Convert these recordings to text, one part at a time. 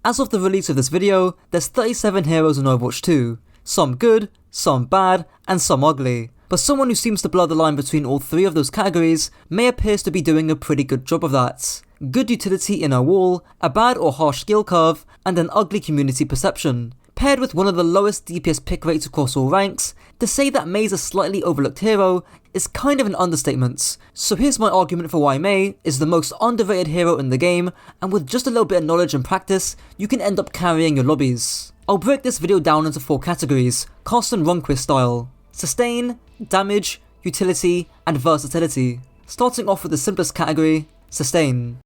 As of the release of this video, there's 37 heroes in Overwatch 2, some good, some bad, and some ugly. But someone who seems to blur the line between all three of those categories may appears to be doing a pretty good job of that. Good utility in her wall, a bad or harsh skill curve, and an ugly community perception. Paired with one of the lowest DPS pick rates across all ranks, to say that Mei's a slightly overlooked hero is kind of an understatement. So here's my argument for why Mei is the most underrated hero in the game, and with just a little bit of knowledge and practice, you can end up carrying your lobbies. I'll break this video down into 4 categories, Carson Runquist style: sustain, damage, utility, and versatility. Starting off with the simplest category, sustain.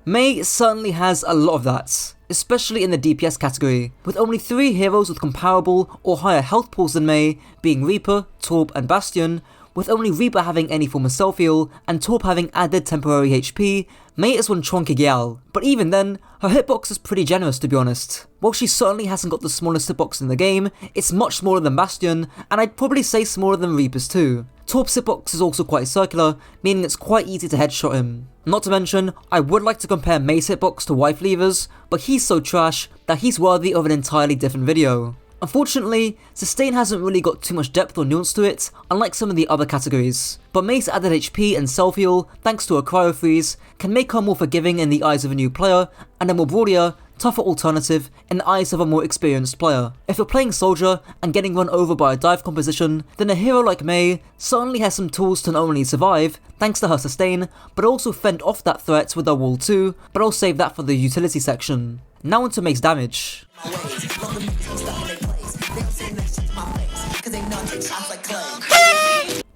Mei certainly has a lot of that, especially in the DPS category, with only 3 heroes with comparable or higher health pools than Mei, being Reaper, Torb, and Bastion, with only Reaper having any form of self-heal and Torb having added temporary HP. Mei is one chunky gal, but even then, her hitbox is pretty generous to be honest. While she certainly hasn't got the smallest hitbox in the game, it's much smaller than Bastion, and I'd probably say smaller than Reaper's too. Torb's hitbox is also quite circular, meaning it's quite easy to headshot him. Not to mention, I would like to compare Mei's hitbox to Wife Lever's, but he's so trash that he's worthy of an entirely different video. Unfortunately, sustain hasn't really got too much depth or nuance to it, unlike some of the other categories. But Mei's added HP and self-heal, thanks to her cryo freeze, can make her more forgiving in the eyes of a new player, and a more broadier, tougher alternative in the eyes of a more experienced player. If you're playing soldier and getting run over by a dive composition, then a hero like Mei certainly has some tools to not only survive, thanks to her sustain, but also fend off that threat with her wall too, but I'll save that for the utility section. Now onto Mei's damage.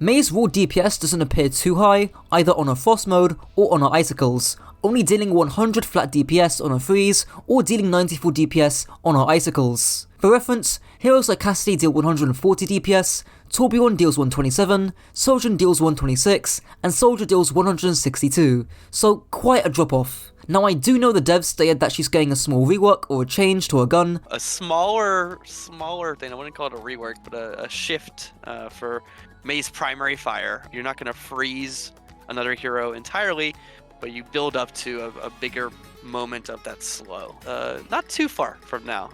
Mei's raw DPS doesn't appear too high, either on her frost mode or on her icicles, only dealing 100 flat DPS on her freeze or dealing 94 DPS on her icicles. For reference, heroes like Cassidy deal 140 DPS, Torbjorn deals 127, Sojourn deals 126, and Soldier deals 162, so quite a drop off. Now I do know the devs stated that she's getting a small rework or a change to her gun. A smaller thing, I wouldn't call it a rework, but a shift for Mei's primary fire. You're not going to freeze another hero entirely, but you build up to a bigger moment of that slow. Not too far from now,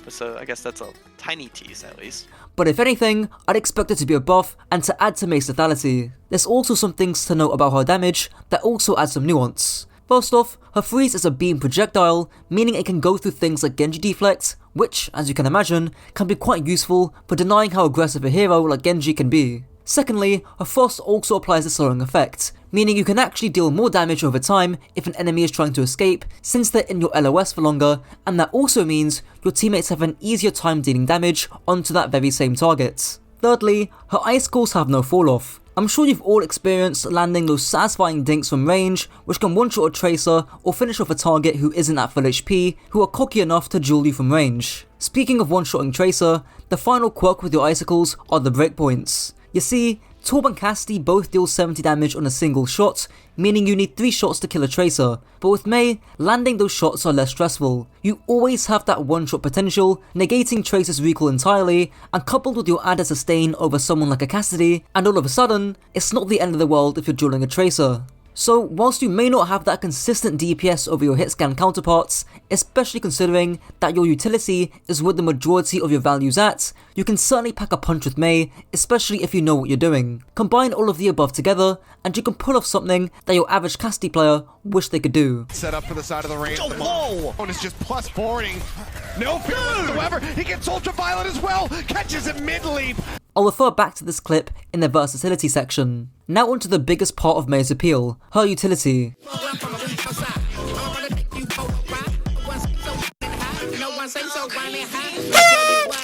so I guess that's a tiny tease at least. But if anything, I'd expect it to be a buff and to add to Mei's lethality. There's also some things to note about her damage that also add some nuance. First off, her freeze is a beam projectile, meaning it can go through things like Genji deflect, which, as you can imagine, can be quite useful for denying how aggressive a hero like Genji can be. Secondly, her frost also applies a slowing effect, meaning you can actually deal more damage over time if an enemy is trying to escape, since they're in your LOS for longer, and that also means your teammates have an easier time dealing damage onto that very same target. Thirdly, her icicles have no fall off. I'm sure you've all experienced landing those satisfying dinks from range, which can one-shot a tracer or finish off a target who isn't at full HP, who are cocky enough to duel you from range. Speaking of one-shotting tracer, the final quirk with your icicles are the breakpoints. You see, Torb and Cassidy both deal 70 damage on a single shot, meaning you need 3 shots to kill a tracer, but with Mei, landing those shots are less stressful. You always have that one-shot potential, negating Tracer's recall entirely, and coupled with your added sustain over someone like a Cassidy, and all of a sudden, it's not the end of the world if you're dueling a Tracer. So whilst you may not have that consistent DPS over your hitscan counterparts, especially considering that your utility is where the majority of your value's at, you can certainly pack a punch with Mei, especially if you know what you're doing. Combine all of the above together, and you can pull off something that your average Cassidy player wish they could do. Set up for the side of the range. Oh, whoa! One is just plus forwarding. No fear whatsoever. He gets ultraviolet as well. Catches it mid-leap. I'll refer back to this clip in the versatility section. Now onto the biggest part of Mei's appeal, her utility.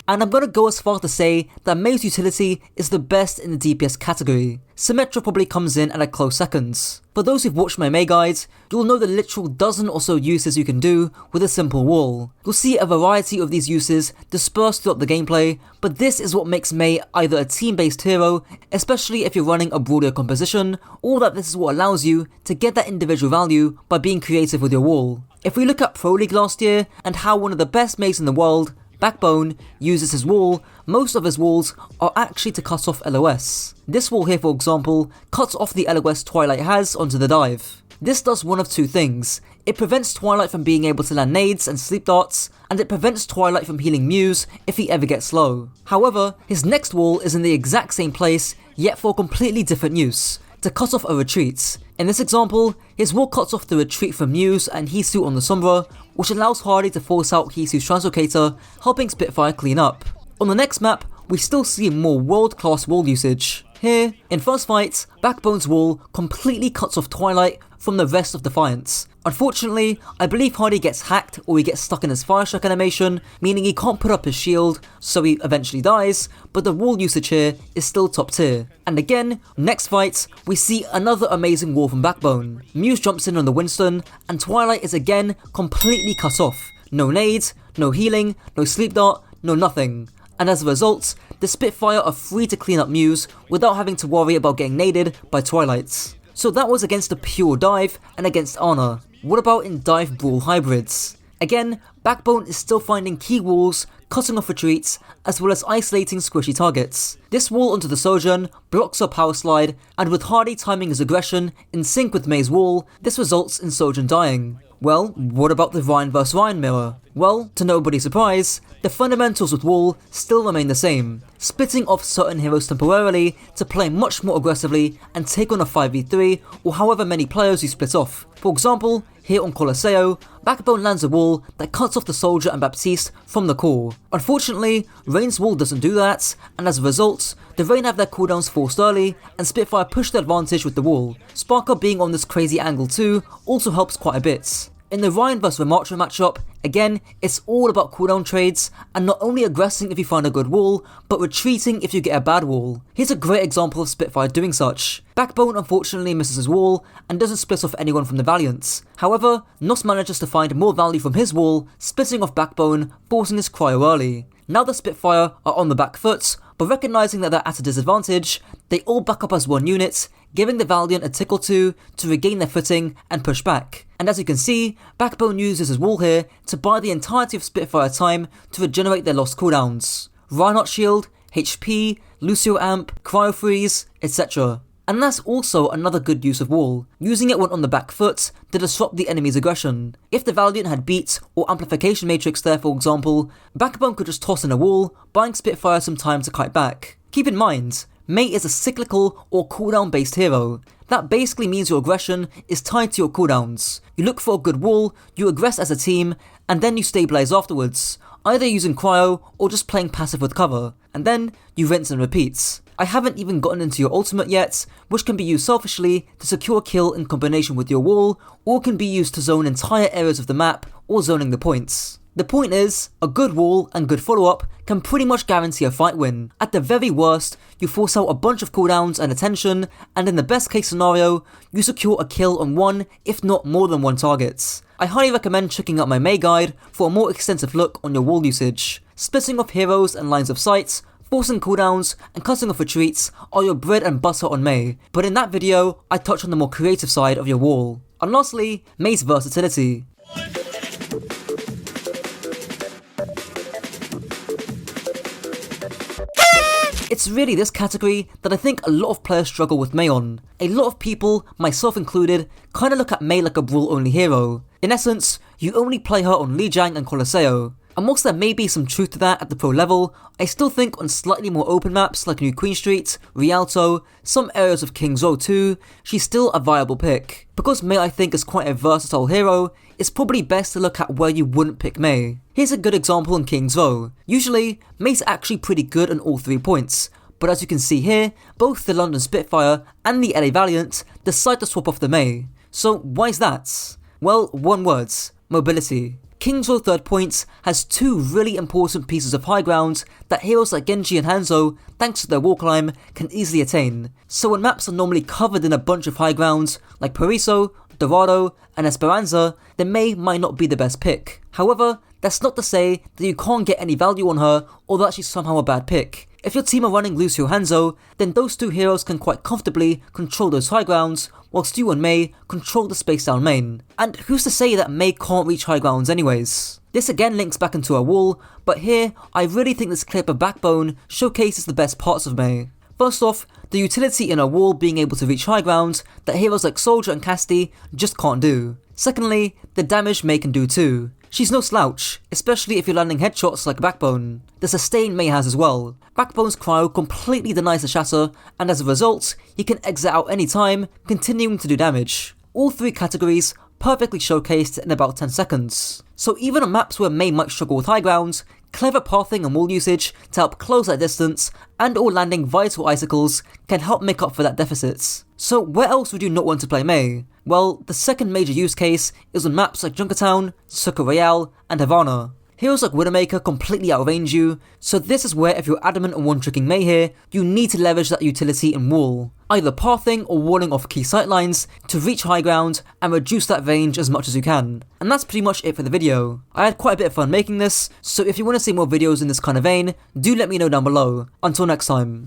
And I'm gonna go as far to say that Mei's utility is the best in the DPS category. Symmetra probably comes in at a close second. For those who've watched my Mei guides, you'll know the literal dozen or so uses you can do with a simple wall. You'll see a variety of these uses dispersed throughout the gameplay, but this is what makes Mei either a team-based hero, especially if you're running a broader composition, or that this is what allows you to get that individual value by being creative with your wall. If we look at Pro League last year, and how one of the best Meis in the world, Backbone, uses his wall, most of his walls are actually to cut off LOS. This wall here, for example, cuts off the LOS Twilight has onto the dive. This does one of two things. It prevents Twilight from being able to land nades and sleep darts, and it prevents Twilight from healing Muse if he ever gets low. However, his next wall is in the exact same place, yet for completely different use, to cut off a retreat. In this example, his wall cuts off the retreat from Muse and Hisu on the Sombra, which allows Hardy to force out Hisu's Translocator, helping Spitfire clean up. On the next map, we still see more world-class wall usage. Here, in first fight, Backbone's wall completely cuts off Twilight from the rest of Defiance. Unfortunately, I believe Hardy gets hacked or he gets stuck in his Fire Shock animation, meaning he can't put up his shield, so he eventually dies, but the wall usage here is still top tier. And again, next fight, we see another amazing wall from Backbone. Muse jumps in on the Winston, and Twilight is again completely cut off. No nades, no healing, no sleep dart, no nothing. And as a result, the Spitfire are free to clean up Muse without having to worry about getting naded by Twilight. So that was against a pure dive and against Ana. What about in dive brawl hybrids? Again, Backbone is still finding key walls, cutting off retreats, as well as isolating squishy targets. This wall onto the Sojourn blocks her power slide, and with Hardy timing his aggression in sync with Mei's wall, this results in Sojourn dying. Well, what about the Ryan vs Ryan mirror? Well, to nobody's surprise, the fundamentals with wall still remain the same, splitting off certain heroes temporarily to play much more aggressively and take on a 5v3 or however many players you split off. For example, here on Colosseo, Backbone lands a wall that cuts off the Soldier and Baptiste from the core. Unfortunately, Rain's wall doesn't do that, and as a result, the Rain have their cooldowns forced early, and Spitfire push the advantage with the wall. Sparker being on this crazy angle too also helps quite a bit. In the Ryan vs Ramattra matchup, again, it's all about cooldown trades, and not only aggressing if you find a good wall, but retreating if you get a bad wall. Here's a great example of Spitfire doing such. Backbone unfortunately misses his wall, and doesn't split off anyone from the Valiants. However, Nos manages to find more value from his wall, splitting off Backbone, forcing his cryo early. Now the Spitfire are on the back foot, but recognising that they're at a disadvantage, they all back up as one unit, giving the Valiant a tick or two to regain their footing and push back. And as you can see, Backbone uses his wall here to buy the entirety of Spitfire time to regenerate their lost cooldowns. Reinhardt shield, HP, Lucio amp, cryo freeze, etc. And that's also another good use of wall, using it when on the back foot to disrupt the enemy's aggression. If the Valiant had beat or amplification matrix there for example, Backbone could just toss in a wall, buying Spitfire some time to kite back. Keep in mind, Mei is a cyclical or cooldown based hero. That basically means your aggression is tied to your cooldowns. You look for a good wall, you aggress as a team, and then you stabilize afterwards, either using cryo or just playing passive with cover, and then you rinse and repeat. I haven't even gotten into your ultimate yet, which can be used selfishly to secure a kill in combination with your wall, or can be used to zone entire areas of the map or zoning the points. The point is, a good wall and good follow-up can pretty much guarantee a fight win. At the very worst, you force out a bunch of cooldowns and attention, and in the best case scenario, you secure a kill on one, if not more than one target. I highly recommend checking out my Mei guide for a more extensive look on your wall usage. Splitting off heroes and lines of sight, forcing cooldowns, and cutting off retreats are your bread and butter on Mei, but in that video, I touch on the more creative side of your wall. And lastly, Mei's versatility. It's really this category that I think a lot of players struggle with Mei on. A lot of people, myself included, kinda look at Mei like a brawl-only hero. In essence, you only play her on Lijiang and Colosseo. And whilst there may be some truth to that at the pro level, I still think on slightly more open maps like New Queen Street, Rialto, some areas of King's Row too, she's still a viable pick. Because Mei I think is quite a versatile hero, it's probably best to look at where you wouldn't pick Mei. Here's a good example in King's Row. Usually, Mei's actually pretty good on all 3 points, but as you can see here, both the London Spitfire and the LA Valiant decide to swap off the Mei. So why is that? Well, one word, mobility. King's Row 3rd point has 2 really important pieces of high ground that heroes like Genji and Hanzo, thanks to their wall climb, can easily attain. So when maps are normally covered in a bunch of high ground, like Paraiso, Dorado, and Esperanza, then Mei might not be the best pick. However, that's not to say that you can't get any value on her or that she's somehow a bad pick. If your team are running Lucio Hanzo, then those 2 heroes can quite comfortably control those high grounds, whilst you and Mei control the space down main. And who's to say that Mei can't reach high grounds anyways? This again links back into a wall, but here, I really think this clip of Backbone showcases the best parts of Mei. First off, the utility in her wall being able to reach high ground that heroes like Soldier and Cassidy just can't do. Secondly, the damage Mei can do too. She's no slouch, especially if you're landing headshots like Backbone. The sustain Mei has as well. Backbone's cryo completely denies the shatter, and as a result, he can exit out any time, continuing to do damage. All three categories perfectly showcased in about 10 seconds. So even on maps where Mei might struggle with high ground, clever pathing and wall usage to help close that distance and or landing vital icicles can help make up for that deficit. So where else would you not want to play Mei? Well, the second major use case is on maps like Junkertown, Circuit Royale, and Havana. Heroes like Widowmaker completely outrange you, so this is where if you're adamant on one-tricking Mei here, you need to leverage that utility in wall, either pathing or walling off key sightlines to reach high ground and reduce that range as much as you can. And that's pretty much it for the video. I had quite a bit of fun making this, so if you want to see more videos in this kind of vein, do let me know down below. Until next time.